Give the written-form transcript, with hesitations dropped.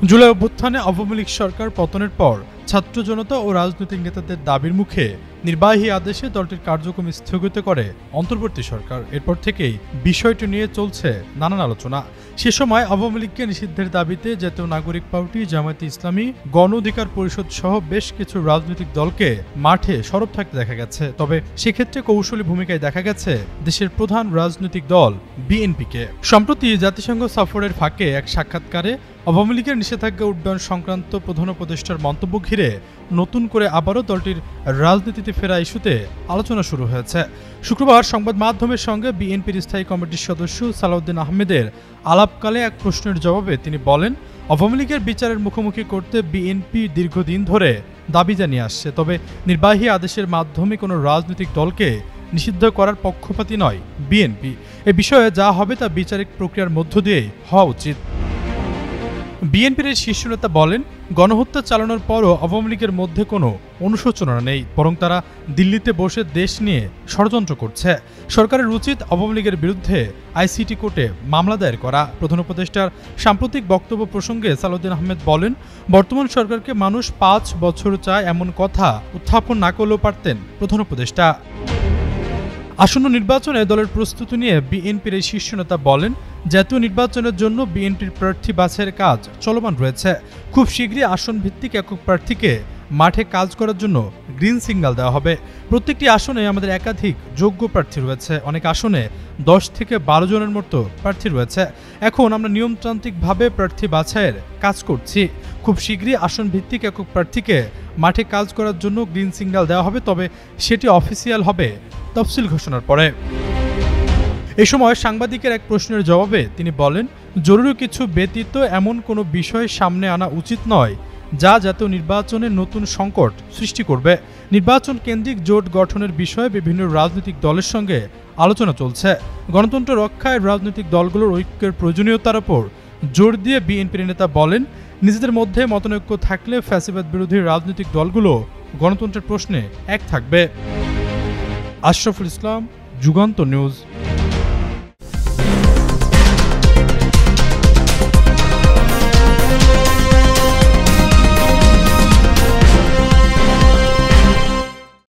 জুলাই অভ্যুত্থানে আওয়ামী লীগ সরকার পতনের পর ছাত্র জনতা ও রাজনৈতিক নেতাদের দাবির মুখে নির্বাহী আদেশে দলটির কার্যক্রম স্থগিত করে অন্তর্বর্তী সরকার। এরপর থেকেই বিষয়টি নিয়ে চলছে নানান আলোচনা। সে সময় আওয়ামী লীগকে নিষিদ্ধের দাবিতে জাতীয় নাগরিক পার্টি, জামায়াতে ইসলামী, গণ অধিকার পরিষদ সহ বেশ কিছু রাজনৈতিক দলকে মাঠে সরব থাকতে দেখা গেছে। তবে সেক্ষেত্রে কৌশলী ভূমিকায় দেখা গেছে দেশের প্রধান রাজনৈতিক দল বিএনপিকে। সম্প্রতি জাতিসংঘ সফরের ফাঁকে এক সাক্ষাৎকারে আওয়ামী লীগের নিষেধাজ্ঞা উড্ডয়ন সংক্রান্ত প্রধান উপদেষ্টার মন্তব্য ঘিরে নতুন করে আবারও দলটির রাজনীতিতে ফেরা ইস্যুতে আলোচনা শুরু হয়েছে। শুক্রবার সংবাদ মাধ্যমের সঙ্গে বিএনপির স্থায়ী কমিটির সদস্য সালাউদ্দিন আহমেদের আলাপকালে এক প্রশ্নের জবাবে তিনি বলেন, আওয়ামী লীগের বিচারের মুখোমুখি করতে বিএনপি দীর্ঘদিন ধরে দাবি জানিয়ে আসছে, তবে নির্বাহী আদেশের মাধ্যমে কোনো রাজনৈতিক দলকে নিষিদ্ধ করার পক্ষপাতী নয় বিএনপি। এ বিষয়ে যা হবে তা বিচারিক প্রক্রিয়ার মধ্য দিয়েই হওয়া উচিত। বিএনপির শীর্ষ নেতা বলেন, গণহত্যা চালানোর পরও আওয়ামী লীগের মধ্যে কোনো অনুশোচনা নেই, বরং তারা দিল্লিতে বসে দেশ নিয়ে ষড়যন্ত্র করছে। সরকারের উচিত আওয়ামী লীগের বিরুদ্ধে আইসিটি কোর্টে মামলা দায়ের করা। প্রধান উপদেষ্টার সাম্প্রতিক বক্তব্য প্রসঙ্গে সালাউদ্দিন আহমেদ বলেন, বর্তমান সরকারকে মানুষ 5 বছর চায় এমন কথা উত্থাপন না করলেও পারতেন প্রধান উপদেষ্টা। আসন্ন নির্বাচনে দলের প্রস্তুতি নিয়ে বিএনপির এই শীর্ষ নেতা বলেন, জাতীয় নির্বাচনের জন্য বিএনপির প্রার্থী বাছাইয়ের কাজ চলমান রয়েছে। খুব শীঘ্রই আসন ভিত্তিক একক প্রার্থীকে মাঠে কাজ করার জন্য গ্রিন সিগন্যাল দেওয়া হবে। প্রত্যেকটি আসনে আমাদের একাধিক যোগ্য প্রার্থী রয়েছে। অনেক আসনে 10 থেকে 12 জনের মতো প্রার্থী রয়েছে। এখন আমরা নিয়মতান্ত্রিকভাবে প্রার্থী বাছাইয়ের কাজ করছি। খুব শীঘ্রই আসন ভিত্তিক একক প্রার্থীকে মাঠে কাজ করার জন্য গ্রিন সিগন্যাল দেওয়া হবে, তবে সেটি অফিসিয়াল হবে তফসিল ঘোষণার পরে। এ সময় সাংবাদিকের এক প্রশ্নের জবাবে তিনি বলেন, জরুরি কিছু ব্যতীত এমন কোনো বিষয় সামনে আনা উচিত নয় যা জাতীয় নির্বাচনে নতুন সংকট সৃষ্টি করবে। নির্বাচন কেন্দ্রিক জোট গঠনের বিষয়ে বিভিন্ন রাজনৈতিক দলের সঙ্গে আলোচনা চলছে। গণতন্ত্র রক্ষায় রাজনৈতিক দলগুলোর ঐক্যের প্রয়োজনীয়তার উপর জোর দিয়ে বিএনপির নেতা বলেন, নিজেদের মধ্যে মতানৈক্য থাকলে ফ্যাসিবাদ বিরোধী রাজনৈতিক দলগুলো গণতন্ত্রের প্রশ্নে এক থাকবে। আশরাফুল ইসলাম, যুগান্তর নিউজ।